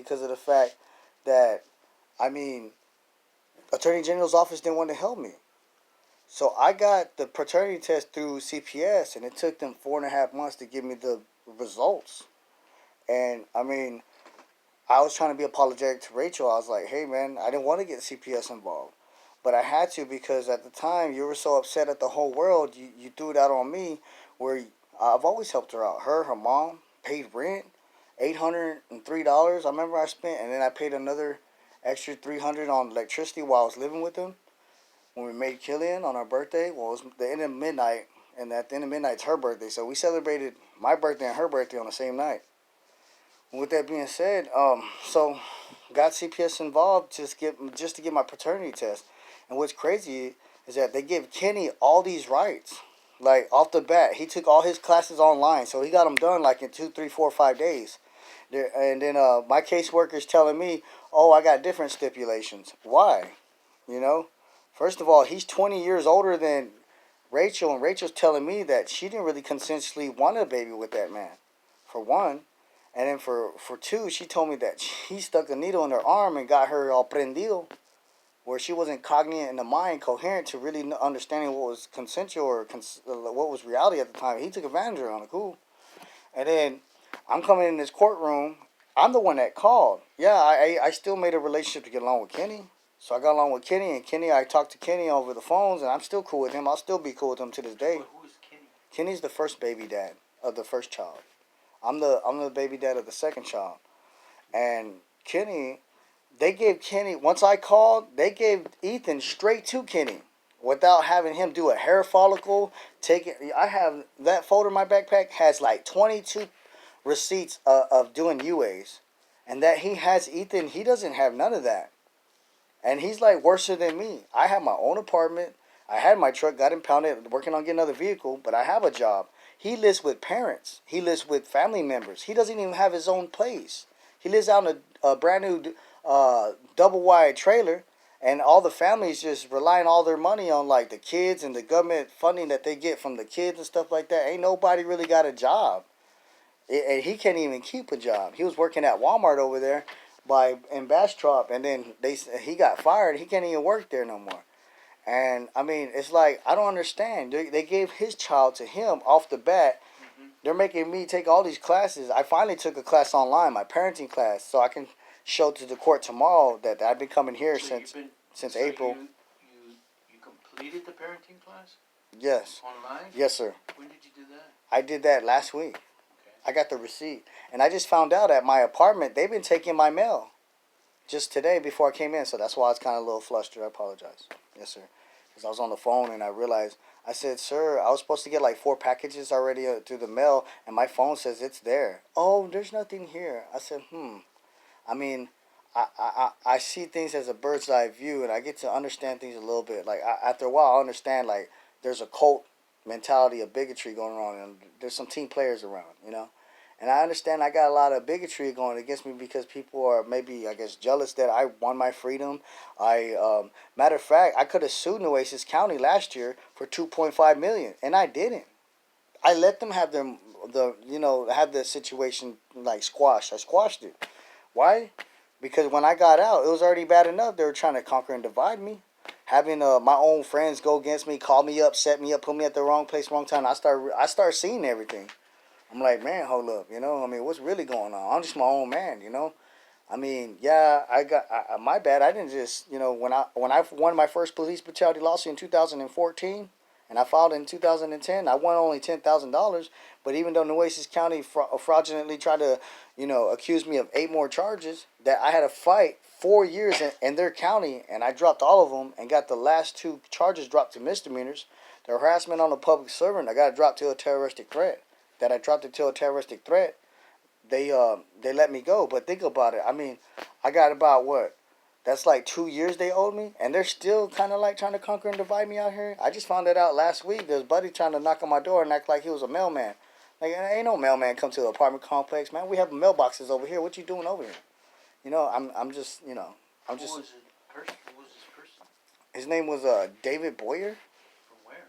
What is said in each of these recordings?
because of the fact that, I mean, Attorney General's office didn't want to help me. So I got the paternity test through CPS, and it took them 4.5 months to give me the results. And I mean, I was trying to be apologetic to Rachel. I was like, hey man, I didn't want to get CPS involved. But I had to because at the time you were so upset at the whole world, you threw it out on me where I've always helped her out. Her mom paid rent, $803. I remember I spent, and then I paid another extra 300 on electricity while I was living with them. When we made Killian on our birthday, well, it was the end of midnight, and at the end of midnight, it's her birthday. So we celebrated my birthday and her birthday on the same night. With that being said, so got CPS involved just to get my paternity test. And what's crazy is that they give Kenny all these rights, like off the bat. He took all his classes online, so he got them done like in 2, 3, 4, 5 days. And then my caseworker's telling me, "Oh, I got different stipulations." Why? You know, first of all, he's 20 years older than Rachel, and Rachel's telling me that she didn't really consensually want a baby with that man, for one. And then for two, she told me that he stuck a needle in her arm and got her all prendido, where she wasn't cognizant in the mind, coherent to really understanding what was consensual or what was reality at the time. He took advantage of her on it, cool. And then I'm coming in this courtroom. I'm the one that called. Yeah, I still made a relationship to get along with Kenny. So I got along with Kenny, and Kenny, I talked to Kenny over the phones, and I'm still cool with him. I'll still be cool with him to this day. Who is Kenny? Kenny's the first baby dad of the first child. I'm the baby dad of the second child. And Kenny, they gave Kenny, once I called, they gave Ethan straight to Kenny without having him do a hair follicle. I have that folder in my backpack has like 22 receipts of doing UAs. And that he has Ethan, he doesn't have none of that. And he's like worse than me. I have my own apartment. I had my truck, got impounded, working on getting another vehicle, but I have a job. He lives with parents. He lives with family members. He doesn't even have his own place. He lives out in a brand new double wide trailer, and all the families just relying all their money on like the kids and the government funding that they get from the kids and stuff like that. Ain't nobody really got a job, and he can't even keep a job. He was working at Walmart over there in Bastrop, and then he got fired. He can't even work there no more. And I mean, it's like I don't understand. They gave his child to him off the bat. Mm-hmm. They're making me take all these classes. I finally took a class online, my parenting class, so I can show to the court tomorrow that I've been coming here since April. You completed the parenting class? Yes. Online? Yes, sir. When did you do that? I did that last week. Okay. I got the receipt, and I just found out at my apartment they've been taking my mail just today before I came in, so that's why I was kind of a little flustered. I apologize. Yes, sir. Because I was on the phone and I realized, I said, sir, I was supposed to get like 4 packages already through the mail, and my phone says it's there. Oh, there's nothing here. I said, I mean, I see things as a bird's eye view, and I get to understand things a little bit. Like, after a while, I understand, like, there's a cult mentality of bigotry going on, and there's some team players around, you know? And I understand I got a lot of bigotry going against me because people are maybe, I guess, jealous that I won my freedom. Matter of fact, I could have sued Nueces County last year for $2.5 million, and I didn't. I let them have have the situation like squashed. I squashed it. Why? Because when I got out, it was already bad enough. They were trying to conquer and divide me. Having my own friends go against me, call me up, set me up, put me at the wrong place, wrong time. I start seeing everything. I'm like, man, hold up, you know. I mean, what's really going on? I'm just my own man, you know. I mean, yeah, my bad. I didn't just, you know, when I won my first police brutality lawsuit in 2014, and I filed in 2010, I won only $10,000. But even though Nueces County fraudulently tried to, you know, accuse me of 8 more charges, that I had to fight 4 years in their county, and I dropped all of them and got the last 2 charges dropped to misdemeanors. The harassment on a public servant, I got dropped to a terroristic threat. That I dropped it to a terroristic threat, they let me go. But think about it. I mean, I got about what? That's like 2 years they owed me, and they're still kind of like trying to conquer and divide me out here. I just found that out last week. There's a buddy trying to knock on my door and act like he was a mailman. Like, ain't no mailman come to the apartment complex, man. We have mailboxes over here. What you doing over here? You know, I'm just, you know, I'm just. Who was this person? His name was David Boyer. From where?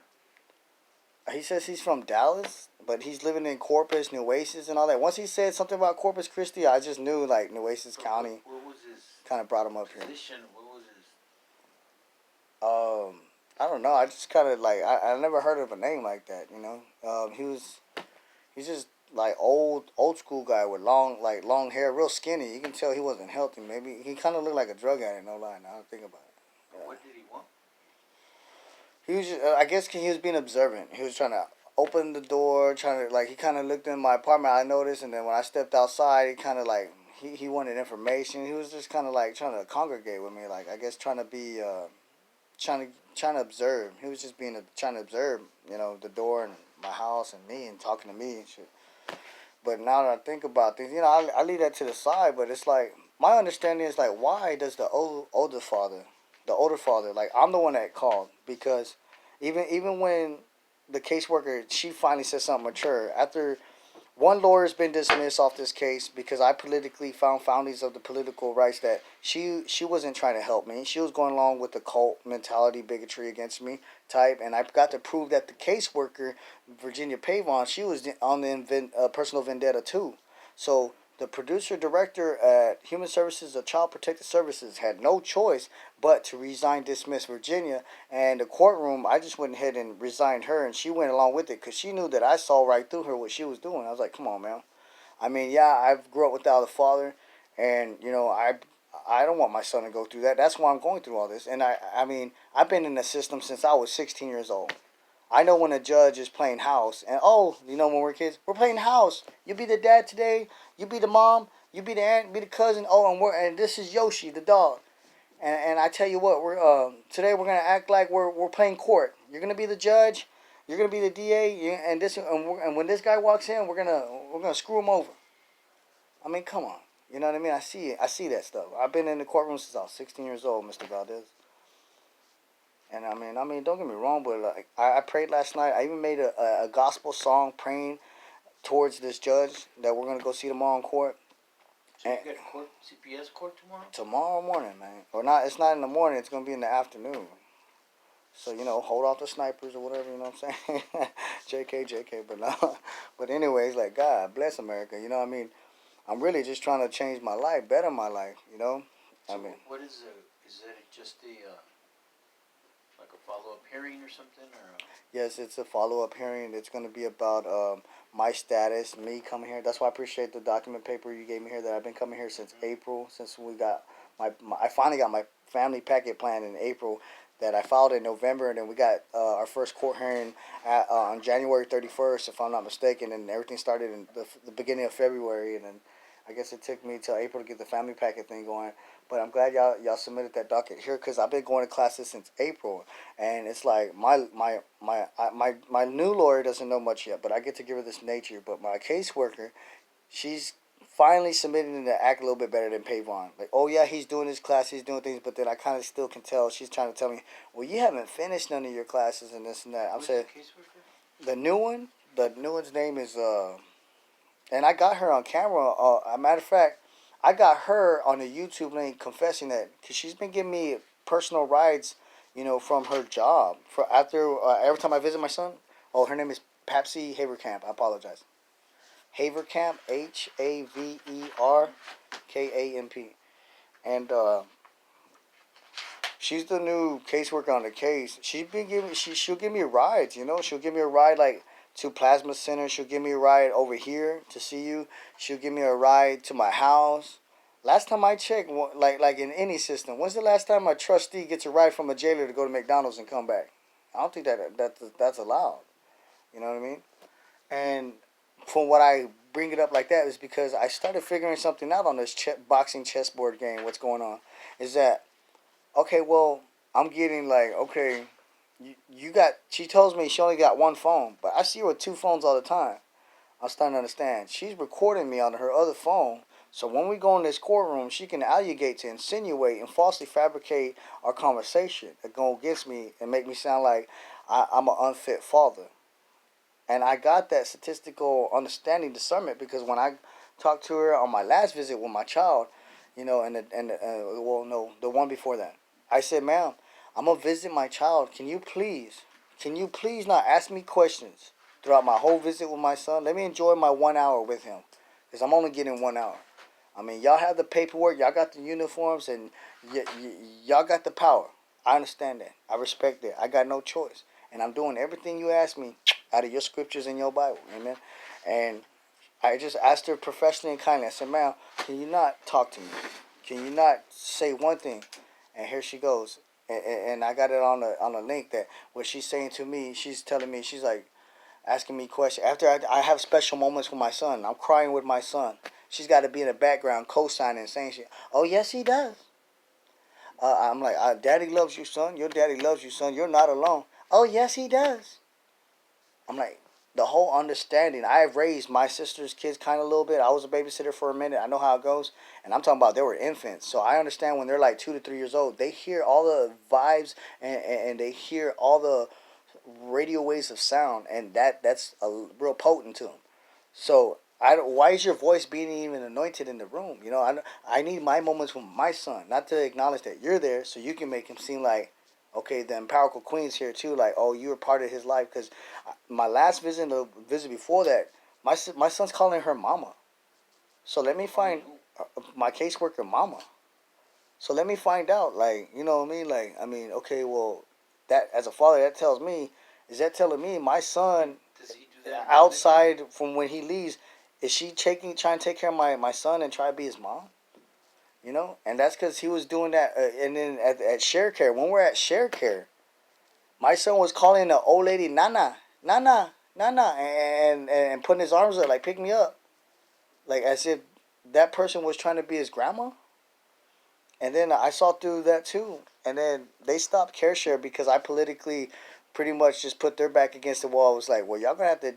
He says he's from Dallas, but he's living in Corpus, Nueces, and all that. Once he said something about Corpus Christi, I just knew like Nueces So County what was his kind of brought him up here. position? What was his? I don't know. I just kind of like I never heard of a name like that. You know, he's just like old school guy with long hair, real skinny. You can tell he wasn't healthy. Maybe he kind of looked like a drug addict. No lie. Now I think about it. Yeah. What did he want? He was just, I guess he was being observant. He was trying to open the door, trying to like he kind of looked in my apartment. I noticed, and then when I stepped outside, he kind of like he wanted information. He was just kind of like trying to congregate with me, like I guess trying to be trying to observe. He was just trying to observe, you know, the door and my house and me and talking to me and shit. But now that I think about things, you know, I leave that to the side. But it's like my understanding is like, why does the older father, like I'm the one that called because even when the caseworker she finally said something mature after one lawyer's been dismissed off this case because I politically found foundings of the political rights that she wasn't trying to help me. She was going along with the cult mentality, bigotry against me type, and I got to prove that the caseworker, Virginia Pavon, she was on the personal vendetta too. So the producer director at Human Services of Child Protective Services had no choice but to resign, dismiss Virginia, and the courtroom. I just went ahead and resigned her, and she went along with it because she knew that I saw right through her what she was doing. I was like, "Come on, man." I mean, yeah, I grew up without a father, and you know, I don't want my son to go through that. That's why I'm going through all this. And I mean, I've been in the system since I was 16 years old. I know when a judge is playing house, and oh, you know when we're kids, we're playing house. You be the dad today, you be the mom, you be the aunt, be the cousin. Oh, and this is Yoshi, the dog. And I tell you what, we're today we're gonna act like we're playing court. You're gonna be the judge, you're gonna be the DA, and when this guy walks in, we're gonna screw him over. I mean, come on, you know what I mean? I see it. I see that stuff. I've been in the courtroom since I was 16 years old, Mr. Valdez. And I mean, don't get me wrong, but like I prayed last night. I even made a gospel song praying towards this judge that we're gonna go see tomorrow in court. So you got CPS court tomorrow? Tomorrow morning, man. Or not? It's not in the morning. It's gonna be in the afternoon. So you know, hold off the snipers or whatever. You know what I'm saying? JK. But no. But anyways, like God bless America. You know what I mean? I'm really just trying to change my life, better my life. You know? So I mean, what is that just the like a follow up hearing or something or? yes, it's a follow up hearing. It's gonna be about my status, me coming here. That's why I appreciate the document paper you gave me here. That I've been coming here since April, since we got I finally got my family packet plan in April. That I filed in November, and then we got our first court hearing on January 31st, if I'm not mistaken, and everything started in the beginning of February, and then I guess it took me till April to get the family packet thing going. But I'm glad y'all submitted that docket here because I've been going to classes since April, and it's like my new lawyer doesn't know much yet, but I get to give her this nature. But my caseworker, she's finally submitting to act a little bit better than Pavon. Like, oh yeah, he's doing his class, he's doing things, but then I kind of still can tell she's trying to tell me, well, you haven't finished none of your classes and this and that. I'm saying the new one's name is and I got her on camera. A matter of fact, I got her on a YouTube link confessing that because she's been giving me personal rides, you know, from her job for after every time I visit my son. Oh, her name is Papsy Haverkamp. I apologize. Haverkamp, Haverkamp, and she's the new caseworker on the case. She's been giving she'll give me rides. You know, she'll give me a ride like to Plasma Center. She'll give me a ride over here to see you. She'll give me a ride to my house. Last time I checked, like in any system, when's the last time a trustee gets a ride from a jailer to go to McDonald's and come back? I don't think that's allowed. You know what I mean? And from what I bring it up like that is because I started figuring something out on this boxing chessboard game. What's going on is that okay? Well, I'm getting like okay, you got. She tells me she only got one phone, but I see her with two phones all the time. I'm starting to understand. She's recording me on her other phone. So when we go in this courtroom, she can allégate to insinuate and falsely fabricate our conversation and go against me and make me sound like I'm an unfit father. And I got that statistical understanding discernment because when I talked to her on my last visit with my child, you know, well, no, the one before that, I said, "Ma'am, I'm gonna visit my child. Can you please can you please not ask me questions throughout my whole visit with my son? Let me enjoy my 1 hour with him, because I'm only getting 1 hour. I mean, y'all have the paperwork, y'all got the uniforms, and y'all got the power. I understand that. I respect that. I got no choice. And I'm doing everything you ask me out of your scriptures in your Bible. Amen. And I just asked her professionally and kindly. I said, ma'am, can you not talk to me? Can you not say one thing? And here she goes. And I got it on the link that what she's saying to me, she's telling me, she's like asking me questions. After I have special moments with my son, I'm crying with my son. She's got to be in the background co-signing and saying, oh, yes, he does. I'm like, Daddy loves you, son. Your daddy loves you, son. You're not alone. Oh, yes, he does. I'm like, the whole understanding. I have raised my sister's kids kind of a little bit. I was a babysitter for a minute. I know how it goes. And I'm talking about they were infants. So I understand when they're like 2 to 3 years old, they hear all the vibes and they hear all the radio waves of sound. And that's real potent to them. So why is your voice being even anointed in the room? You know, I need my moments with my son, not to acknowledge that you're there so you can make him seem like, okay, the empirical queen's here too. Like, oh, you were part of his life. Because my last visit, the visit before that, my son's calling her mama. So let me find my caseworker mama. So let me find out, like, you know what I mean? Like, I mean, okay, well, that as a father, that tells me, is that telling me my son, Does he do that outside from when he leaves, is she trying to take care of my son and try to be his mom? You know? And that's because he was doing that. And then at Share Care, when we're at Share Care, my son was calling the old lady Nana, Nana, Nana, and putting his arms up, like, pick me up. Like, as if that person was trying to be his grandma. And then I saw through that too. And then they stopped Care Share because I politically pretty much just put their back against the wall. It was like, well, y'all going to have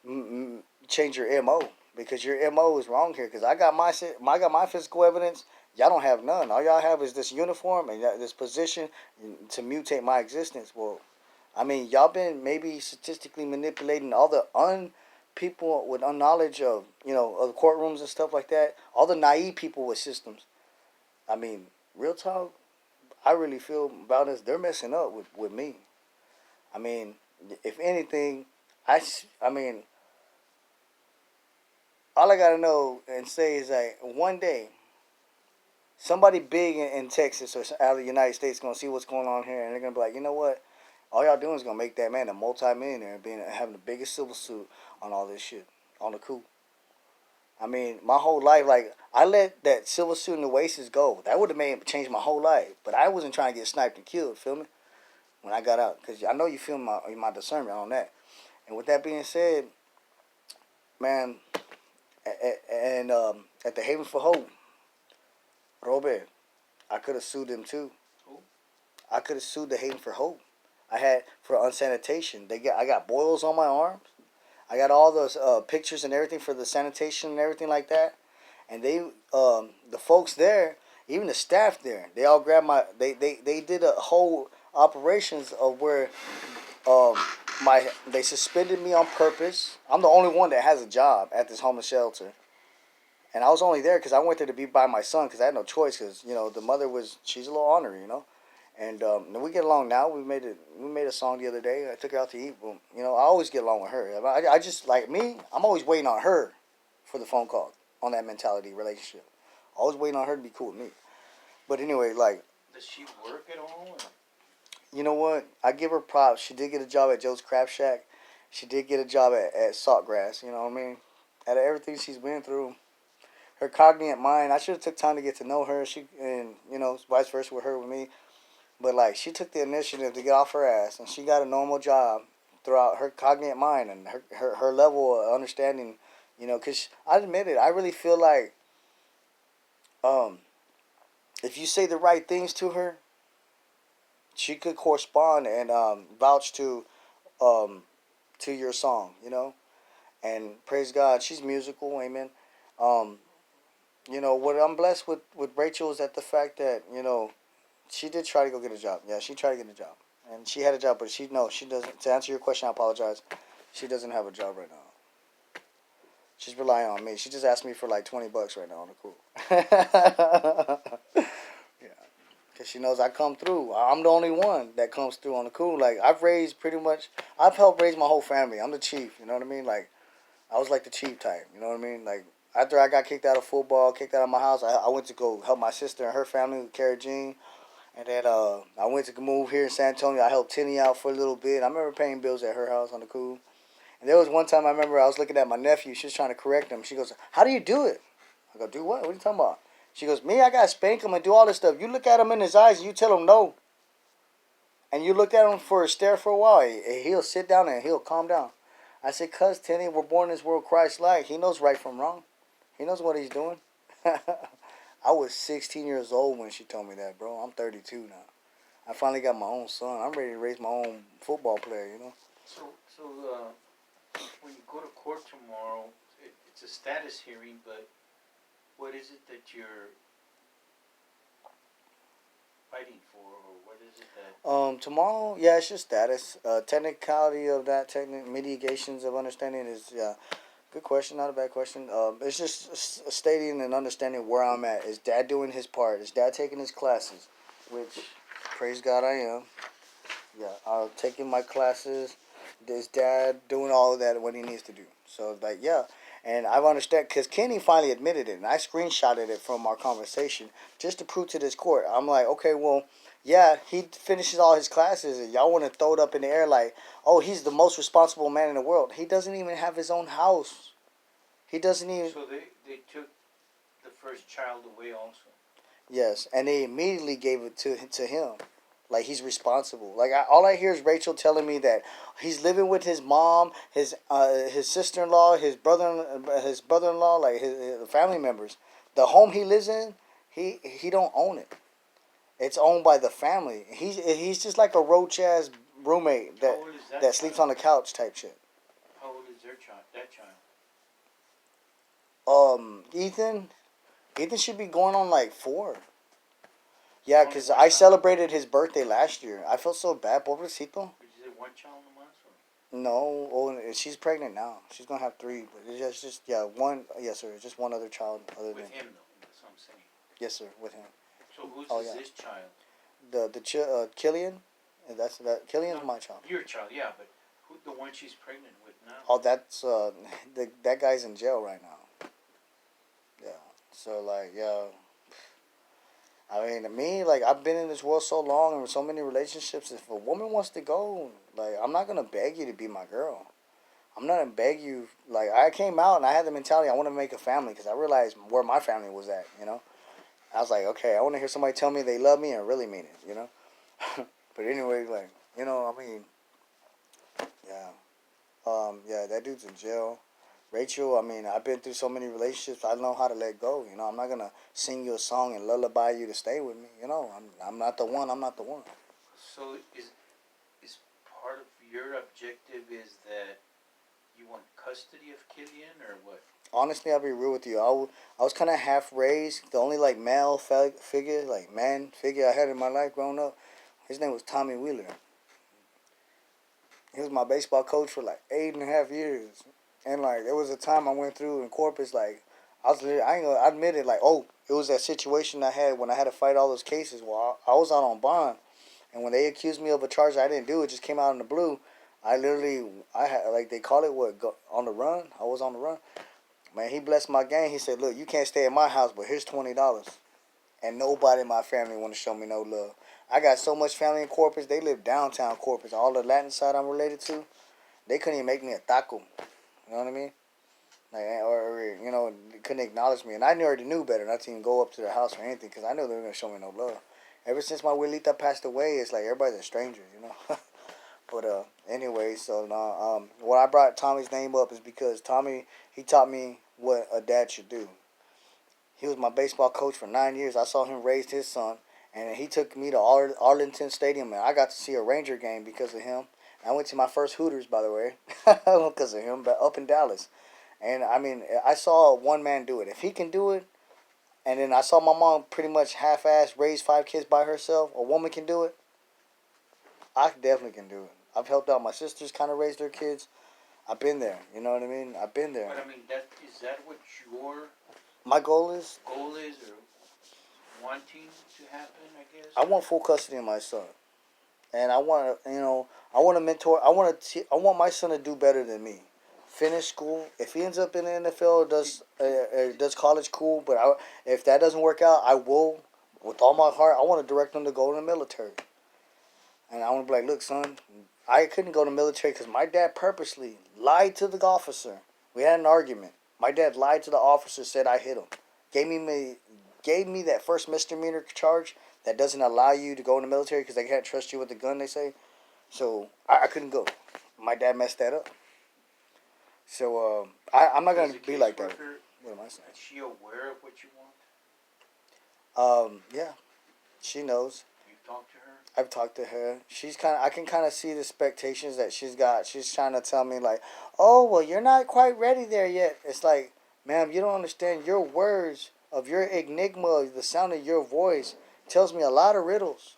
to change your MO because your MO is wrong here. Because I got my physical evidence. Y'all don't have none. All y'all have is this uniform and this position to mutate my existence. Well, I mean, y'all been maybe statistically manipulating all the people with unknowledge of, you know, of courtrooms and stuff like that. All the naive people with systems. I mean, real talk, I really feel about this. They're messing up with me. I mean, if anything, I mean, all I got to know and say is that one day, somebody big in Texas or out of the United States going to see what's going on here, and they're going to be like, you know what? All y'all doing is going to make that man a multi-millionaire and having the biggest silver suit on all this shit, on the coup. I mean, my whole life, like, I let that silver suit and the Oasis go. That would have changed my whole life. But I wasn't trying to get sniped and killed, feel me? When I got out. Because I know you feel my discernment on that. And with that being said, man, and at the Haven for Hope, Robert, I could have sued them too. Who? I could have sued the Haven for Hope. I had, for unsanitation. I got boils on my arms. I got all those pictures and everything for the sanitation and everything like that. And they, the folks there, even the staff there, they all grabbed they did a whole operations of where they suspended me on purpose. I'm the only one that has a job at this homeless shelter. And I was only there because I went there to be by my son because I had no choice because, you know, the mother she's a little ornery, you know. And we get along now. We made a song the other day. I took her out to eat. But, you know, I always get along with her. I just, like me, I'm always waiting on her for the phone call on that mentality relationship. Always waiting on her to be cool with me. But anyway, like. Does she work at all? Or? You know what? I give her props. She did get a job at Joe's Crab Shack. She did get a job at Saltgrass. You know what I mean? Out of everything she's been through, her cognate mind, I should have took time to get to know her. And, you know, vice versa with her with me. But, like, she took the initiative to get off her ass, and she got a normal job throughout her cognate mind and her level of understanding, you know, because I admit it, I really feel like if you say the right things to her, she could correspond and vouch to your song, you know. And praise God, she's musical, amen. Um, you know, what I'm blessed with Rachel is that the fact that, you know, she did try to go get a job. Yeah, she tried to get a job. And she had a job, but she doesn't. To answer your question, I apologize. She doesn't have a job right now. She's relying on me. She just asked me for like $20 right now on the cool. Yeah, because She knows I come through. I'm the only one that comes through on the cool. Like I've helped raise my whole family. I'm the chief. You know what I mean? Like I was like the chief type. You know what I mean? Like after I got kicked out of football, kicked out of my house, I went to go help my sister and her family with Cara Jean. And then I went to move here in San Antonio. I helped Tinny out for a little bit. I remember paying bills at her house on the cool. And there was one time I remember I was looking at my nephew. She was trying to correct him. She goes, "How do you do it?" I go, "Do what? What are you talking about?" She goes, "Me, I got to spank him and do all this stuff. You look at him in his eyes and you tell him no. And you look at him for a stare for a while. He'll sit down and he'll calm down." I said, "Cuz, Tenny, we're born in this world Christ-like. He knows right from wrong. He knows what he's doing." I was 16 years old when she told me that, bro. I'm 32 now. I finally got my own son. I'm ready to raise my own football player, you know? So when you go to court tomorrow, it's a status hearing, but what is it that you're fighting for, or what is it that? Tomorrow, yeah, it's just status. Technicality of that, mitigations of understanding is, yeah, good question, not a bad question. It's just stating and understanding where I'm at. Is Dad doing his part? Is Dad taking his classes? Which, praise God, I am. Yeah, I'm taking my classes. Is Dad doing all of that what he needs to do? So, like, yeah. And I've understand, because Kenny finally admitted it, and I screenshotted it from our conversation just to prove to this court. I'm like, okay, well, yeah, he finishes all his classes, and y'all want to throw it up in the air like, oh, he's the most responsible man in the world. He doesn't even have his own house. He doesn't even. So they took the first child away also. Yes, and they immediately gave it to him. Like he's responsible. Like all I hear is Rachel telling me that he's living with his mom, his sister in law, his brother in law, like his family members. The home he lives in, he don't own it. It's owned by the family. He's just like a roach ass roommate How old is that that sleeps on child? the couch type shit. How old is their child? That child? Ethan should be going on like 4. Yeah, Only cause one I child? celebrated his birthday last year. I felt so bad, pobrecito. Is it one child a month? Or? No, oh, she's pregnant now. She's gonna have 3, but it's just yeah, one. Yes, sir. Just one other child other than. With him though, that's what I'm saying. Yes, sir. With him. So whose Oh is yeah, this child? Killian. And Killian's No, my child. your child, yeah, but who the one she's pregnant with now? Oh, that's that guy's in jail right now. Yeah. So like yeah. I mean, to me, like I've been in this world so long and with so many relationships. If a woman wants to go, like I'm not gonna beg you to be my girl. I'm not gonna beg you. Like I came out and I had the mentality I want to make a family because I realized where my family was at. You know, I was like, okay, I want to hear somebody tell me they love me and really mean it. You know, but anyway, like I mean, yeah, yeah, that dude's in jail. Rachel, I mean, I've been through so many relationships. I know how to let go. You know, I'm not gonna sing you a song and lullaby you to stay with me. You know, I'm not the one. I'm not the one. So is part of your objective is that you want custody of Killian or what? Honestly, I'll be real with you. I was kind of half raised. The only like male figure, like man figure I had in my life growing up, his name was Tommy Wheeler. He was my baseball coach for like 8.5 years. And like there was a time I went through in Corpus, like I ain't gonna admit it, like it was that situation I had when I had to fight all those cases. Well, I was out on bond, and when they accused me of a charge I didn't do, it just came out in the blue. I had like they call it on the run. I was on the run. Man, he blessed my game. He said, "Look, you can't stay at my house, but here's $20." And nobody in my family want to show me no love. I got so much family in Corpus. They live downtown Corpus. All the Latin side I'm related to, they couldn't even make me a taco. You know what I mean? Like, or they couldn't acknowledge me. And I already knew better not to even go up to their house or anything because I knew they were going to show me no love. Ever since my abuelita passed away, it's like everybody's a stranger, you know? But anyway, so now what I brought Tommy's name up is because Tommy, he taught me what a dad should do. He was my baseball coach for 9 years. I saw him raise his son, and he took me to Arlington Stadium, and I got to see a Ranger game because of him. I went to my first Hooters, by the way, because of him, but up in Dallas. And I mean, I saw one man do it. If he can do it, and then I saw my mom pretty much half-ass raise 5 kids by herself, a woman can do it, I definitely can do it. I've helped out my sisters kind of raise their kids. I've been there. You know what I mean? I've been there. But I mean, is that what your My goal is, goal is, or wanting to happen, I guess? I want full custody of my son, and I want to, I want to mentor. I want my son to do better than me. Finish school. If he ends up in the NFL or does college, cool. But if that doesn't work out, I will, with all my heart, I want to direct him to go in the military. And I want to be like, look, son, I couldn't go to the military because my dad purposely lied to the officer. We had an argument. My dad lied to the officer, said I hit him, gave me that first misdemeanor charge that doesn't allow you to go in the military because they can't trust you with a gun. They say, so I couldn't go. My dad messed that up. So I'm not Does gonna the be like that. caseworker, What am I saying? is she aware of what you want? Yeah, she knows. You've talked to her? I've talked to her. I can kind of see the expectations that she's got. She's trying to tell me like, oh, well, you're not quite ready there yet. It's like, ma'am, you don't understand. Your words of your enigma, the sound of your voice tells me a lot of riddles.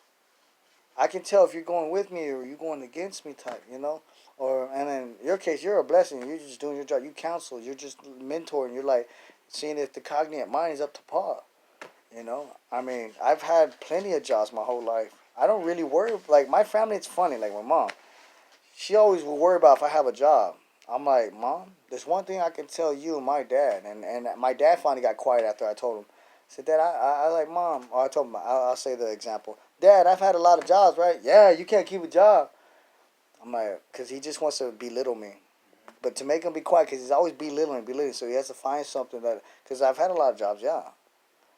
I can tell if you're going with me or you're going against me type, and in your case, you're a blessing. You're just doing your job. You counsel. You're just mentoring. You're like seeing if the cognate mind is up to par. I mean, I've had plenty of jobs my whole life. I don't really worry. Like, my family, it's funny. Like, my mom, she always will worry about if I have a job. I'm like, Mom, there's one thing I can tell you and my dad. And my dad finally got quiet after I told him. I said, Dad, I like, Mom. Or I told him, I'll say the example. Dad, I've had a lot of jobs, right? Yeah, you can't keep a job. I'm like, because he just wants to belittle me. But to make him be quiet, because he's always belittling. So he has to find something that, because I've had a lot of jobs, yeah.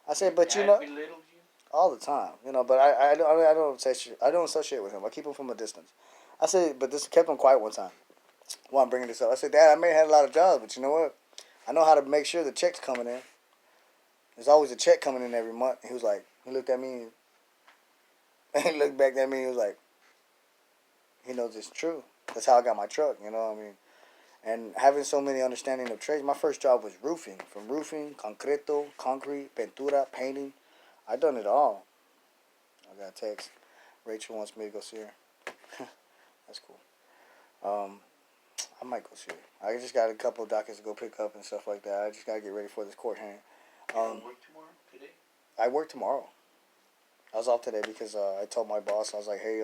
I said, but Dad belittled you? all the time, But I don't associate. I don't associate with him. I keep him from a distance. I said, but this kept him quiet one time. While I'm bringing this up, I said, Dad, I may have had a lot of jobs, but you know what? I know how to make sure the check's coming in. There's always a check coming in every month. He was like, he looked at me, and he looked back at me. He was like, he knows it's true. That's how I got my truck. You know what I mean? And having so many understanding of trades, my first job was roofing. From roofing, concreto, concrete, pintura, painting. I done it all. I got a text. Rachel wants me to go see her. That's cool. Um, I might go see her. I just got a couple of dockets to go pick up and stuff like that. I just got to get ready for this court hearing. You don't work tomorrow? Today? I work tomorrow. I was off today because I told my boss, I was like, hey,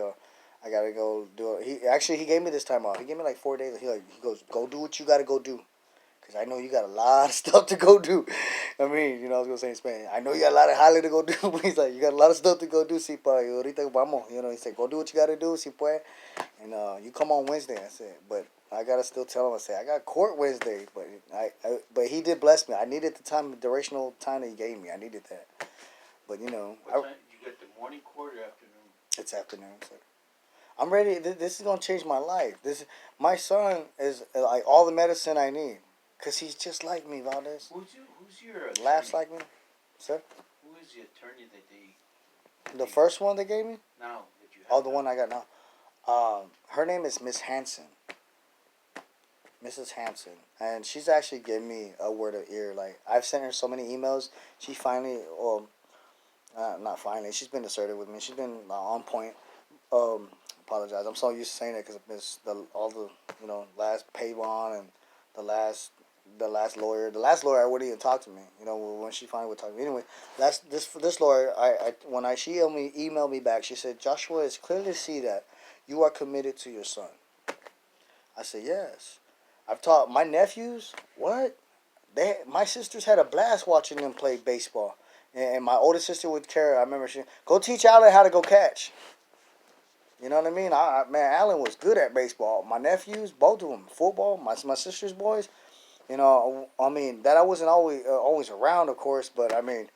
I got to go do it. He gave me this time off. He gave me like 4 days. He goes, go do what you got to go do. Because I know you got a lot of stuff to go do. I mean, I was going to say in Spanish, I know you got a lot of jale to go do. But he's like, you got a lot of stuff to go do, si pa. Ahorita vamos. He said, go do what you got to do, si puede. And you come on Wednesday. I said, but I got to still tell him, I said, I got court Wednesday. But he did bless me. I needed the durational time that he gave me. I needed that. But, What time? You got the morning court or afternoon? It's afternoon, sir. I'm ready. This is going to change my life. My son is like all the medicine I need. Because he's just like me, Valdez. Who's your attorney? Laughs like me. Sir? Who is the attorney that they... The first one they gave me? Now, that you have. Oh, the one I got now. Her name is Miss Hanson. Mrs. Hanson. And she's actually given me a word of ear. Like, I've sent her so many emails. She finally, not finally, she's been assertive with me. She's been on point. Apologize. I'm so used to saying that because it's all the, last Pavon and the last lawyer. The last lawyer, I wouldn't even talk to me. When she finally would talk to me. Anyway, this lawyer. She emailed me back. She said, Joshua, it's clear to see that you are committed to your son. I said, yes. I've taught my nephews. What? My sisters had a blast watching them play baseball. And my oldest sister with Kara, I remember she go teach Alan how to go catch. You know what I mean? Man, Alan was good at baseball. My nephews, both of them, football. My sister's boys. I mean, that I wasn't always around, of course, but I mean,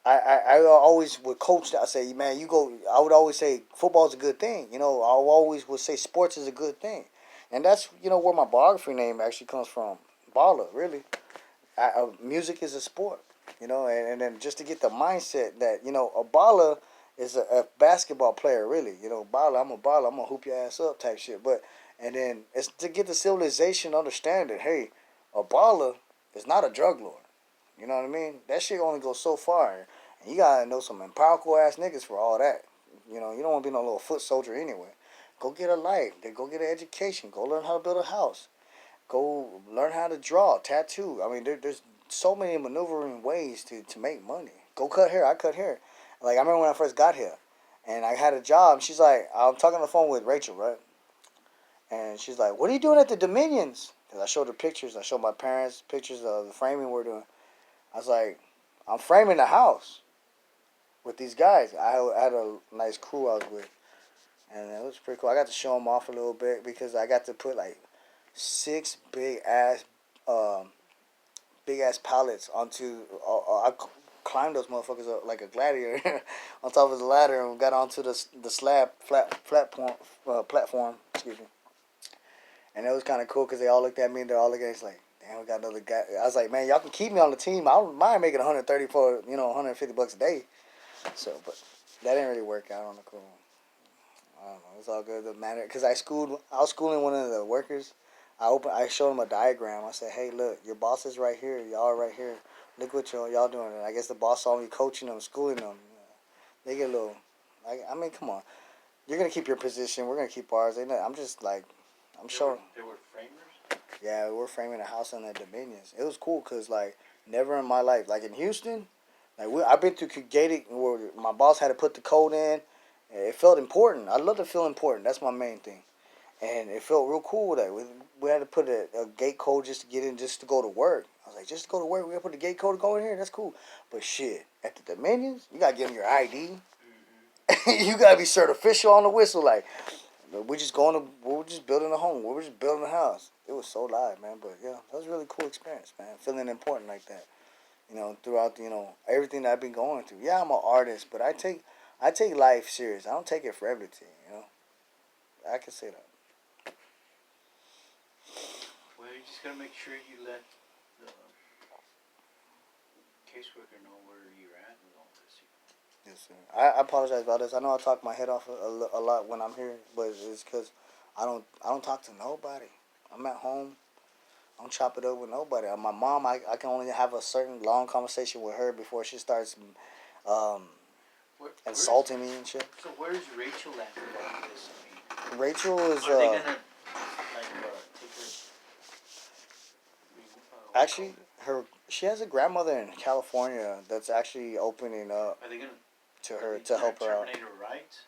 I always would coach. I say, man, you go. I would always say football's a good thing. I always would say sports is a good thing, and that's where my biography name actually comes from. Balla, really. Music is a sport, and then just to get the mindset that a baller is a basketball player, really. Baller, I'm a baller. I'm gonna hoop your ass up, type shit. But and then it's to get the civilization to understand that hey, a baller is not a drug lord. You know what I mean? That shit only goes so far, and you gotta know some empirical ass niggas for all that. You don't want to be no little foot soldier anyway. Go get a life. Then go get an education. Go learn how to build a house. Go learn how to draw, tattoo. I mean, there's so many maneuvering ways to make money. go cut hair. I cut hair. Like I remember when I first got here, and I had a job. She's like, I'm talking on the phone with Rachel, right? And she's like, "What are you doing at the Dominions?" Because I showed her pictures. I showed my parents pictures of the framing we're doing. I was like, "I'm framing the house with these guys." I had a nice crew I was with, and it was pretty cool. I got to show them off a little bit because I got to put like 6 um, big ass pallets onto. I climbed those motherfuckers up like a gladiator on top of the ladder and got onto the slab platform. Excuse me. And it was kind of cool because they all looked at me and they're all looking at me like, damn, we got another guy. I was like, man, y'all can keep me on the team. I don't mind making 130 for, $150 a day. So, but that didn't really work out on the cool. I don't know. It's all good. The matter because I was schooling one of the workers. I showed him a diagram. I said, hey, look, your boss is right here. Y'all are right here. Look what y'all doing. And I guess the boss saw me coaching them, schooling them. They get a little. I mean, come on. You're gonna keep your position. We're gonna keep ours. I'm just like, I'm showing. They were framers. Yeah, we're framing a house on the Dominions. It was cool because like never in my life, like in Houston, like I've been through gated where my boss had to put the code in. It felt important. I love to feel important. That's my main thing, and it felt real cool that we had to put a gate code just to get in, just to go to work. I was like, just to go to work, we gotta put the gate code to go in here. That's cool. But shit, at the Dominions, you gotta give them your ID. You gotta be certificial on the whistle, like. We're just building a home. We're just building a house. It was so live, man. But yeah, that was a really cool experience, man. Feeling important like that, throughout everything that I've been going through. Yeah, I'm an artist, but I take life serious. I don't take it for everything, I can say that. Well, you just gotta make sure you let the caseworker know where you're at with all this. Yes, sir. I apologize about this. I know I talk my head off a lot when I'm here, but it's because I don't talk to nobody. I'm at home. I don't chop it up with nobody. My mom, I can only have a certain long conversation with her before she starts um, insulting me and shit. So where's Rachel at with all this? I mean, Rachel is. are they gonna take her? Actually, she has a grandmother in California that's actually opening up Are they gonna to her to help her out. terminate her rights?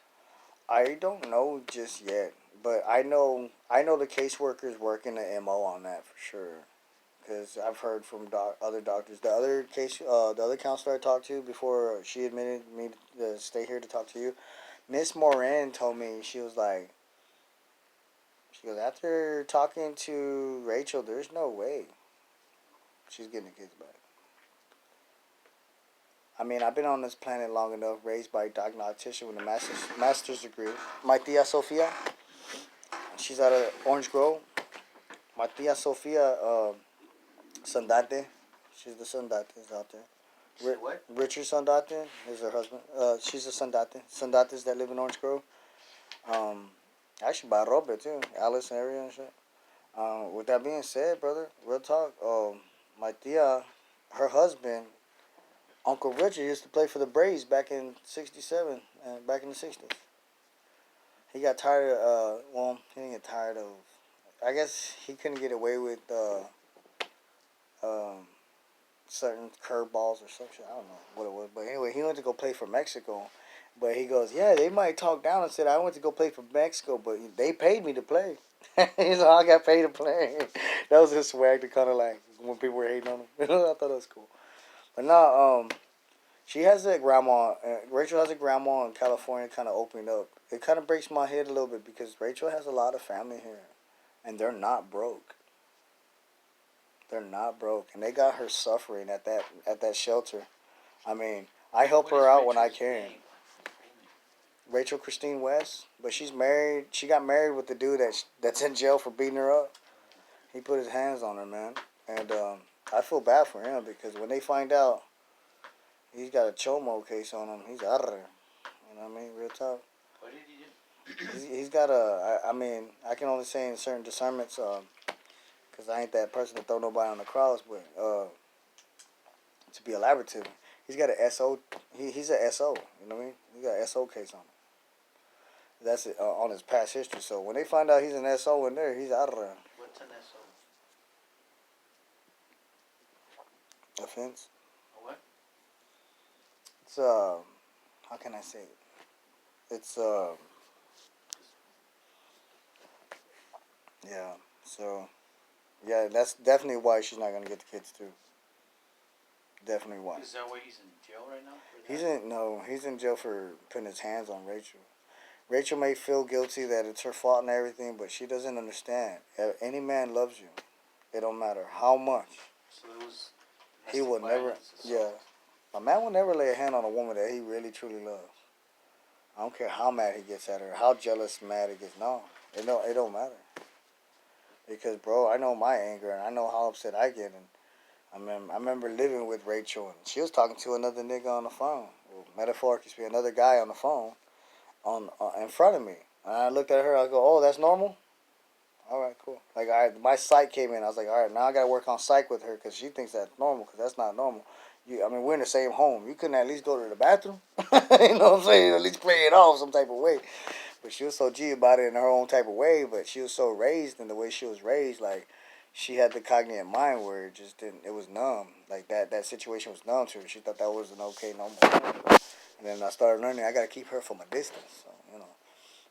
I don't know just yet, but I know the caseworker's working the MO on that for sure. Because I've heard from other doctors. The other counselor I talked to before she admitted me to stay here to talk to you, Miss Moran told me, she goes, after talking to Rachel, there's no way she's getting the kids back. I mean, I've been on this planet long enough, raised by a diagnostician with a master's degree. My tia Sofia, she's out of Orange Grove. My tia Sofia, Sandate, she's the Sandates out there. What? Richard Sandate is her husband. She's a Sandate. Sandates that live in Orange Grove. Actually by Robert too, Alice area and shit. With that being said, brother, real talk. My tia, her husband, Uncle Richard used to play for the Braves back in '67 and back in the '60s. He got tired of. He didn't get tired of. I guess he couldn't get away with certain curveballs or some shit. I don't know what it was, but anyway, he went to go play for Mexico. But he goes, yeah, they might talk down and said I went to go play for Mexico, but they paid me to play. He's like, I got paid to play. That was his swag to kind of like when people were hating on him. I thought that was cool. But no, she has a grandma. Rachel has a grandma in California, kind of opening up. It kind of breaks my head a little bit because Rachel has a lot of family here, and they're not broke. They're not broke, and they got her suffering at that shelter. I mean, I help her out when I can. Rachel Christine West, but she's married. She got married with the dude that's in jail for beating her up. He put his hands on her, man, and I feel bad for him because when they find out he's got a chomo case on him, he's out of there. You know what I mean? Real talk. What did he do? He's got I mean, I can only say in certain discernments, because I ain't that person to throw nobody on the cross, but to be elaborative, he's got a SO. He's a SO. You know what I mean? He got an SO case on him. That's it, on his past history. So when they find out he's an SO in there, he's out of there. What's an SO? Offense. A what? it's how can I say it? It's yeah. So yeah, that's definitely why she's not gonna get the kids too. Definitely why. Is that why he's in jail right now? For He's that? in no, he's in jail for putting his hands on Rachel. Rachel may feel guilty that it's her fault and everything, but she doesn't understand. If any man loves you, it don't matter how much. So it was He domestic will never. violence, Yeah, assault. a man will never lay a hand on a woman that he really truly loves. I don't care how mad he gets at her, how jealous, mad he gets. No, it don't matter. Because bro, I know my anger and I know how upset I get, and I remember living with Rachel and she was talking to another nigga on the phone. Well, metaphorically speaking, another guy on the phone on in front of me. And I looked at her. I go, "Oh, that's normal." All right, cool. Like, all right, my psych came in. I was like, all right, now I got to work on psych with her because she thinks that's normal because that's not normal. I mean, we're in the same home. You couldn't at least go to the bathroom. You know what I'm saying? At least play it off some type of way. But she was so G about it in her own type of way. But she was so raised in the way she was raised, like she had the cognitive mind where it just didn't. It was numb. Like that situation was numb to her. She thought that wasn't okay no more. And then I started learning. I got to keep her from a distance. So you know.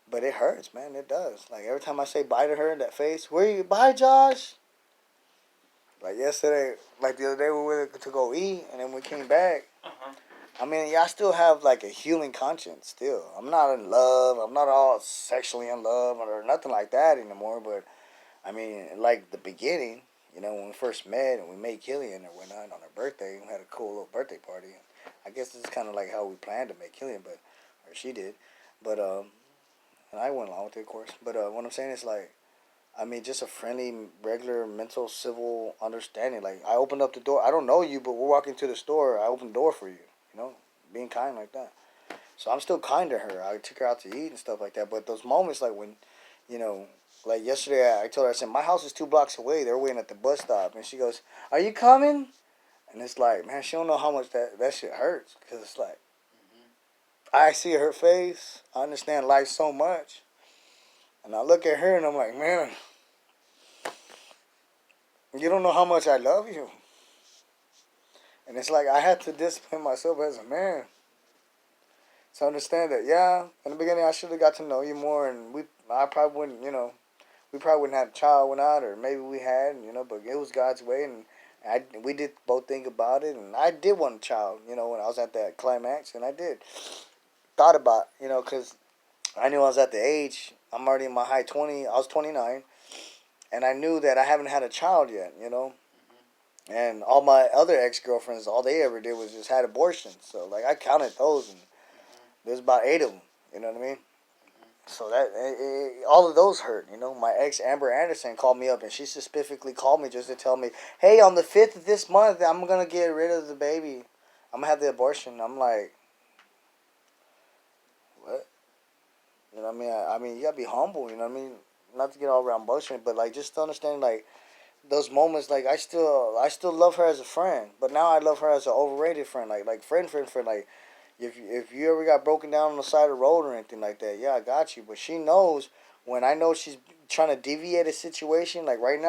But it hurts, man. It does. Like every time I say bye to her in that face, where you? Bye, Josh. Like yesterday, like the other day, we went to go eat, and then we came back. Uh-huh. I mean, yeah, I still have like a human conscience. Still, I'm not in love. I'm not all sexually in love or nothing like that anymore. But I mean, like the beginning, you know, when we first met and we made Killian or whatnot on her birthday, we had a cool little birthday party. I guess this is kind of like how we planned to make Killian, but or she did, but and I went along with it, of course. But what I'm saying is like, I mean, just a friendly, regular, mental, civil understanding. Like I opened up the door. I don't know you, but we're walking to the store. I opened the door for you. You know, being kind like that. So I'm still kind to her. I took her out to eat and stuff like that. But those moments, like when, you know, like yesterday, I told her, I said, my house is 2 blocks away. They're waiting at the bus stop, and she goes, "Are you coming?" And it's like, man, she don't know how much that shit hurts because it's like I see her face. I understand life so much. And I look at her and I'm like, man, you don't know how much I love you. And it's like I had to discipline myself as a man to understand that, yeah, in the beginning I should have got to know you more, and I probably wouldn't, you know, we probably wouldn't have a child or not, or maybe we had, you know, but it was God's way, and we did both think about it, and I did want a child, you know, when I was at that climax, and I did thought about, you know, because I knew I was at the age. I'm already in my high 20. I was 29, and I knew that I haven't had a child yet, you know. And all my other ex girlfriends, all they ever did was just had abortions. So like I counted those, and there's about 8 of them. You know what I mean? So that all of those hurt. You know, my ex Amber Anderson called me up, and she specifically called me just to tell me, "Hey, on the 5th of this month, I'm gonna get rid of the baby. I'm gonna have the abortion." I'm like, what? You know what I mean? I mean, you gotta be humble. You know what I mean? Not to get all around bullshit, but like just to understand like those moments. Like I still love her as a friend, but now I love her as an overrated friend. Like friend. Like if you ever got broken down on the side of the road or anything like that, yeah, I got you. But she knows when I know she's trying to deviate a situation. Like right now.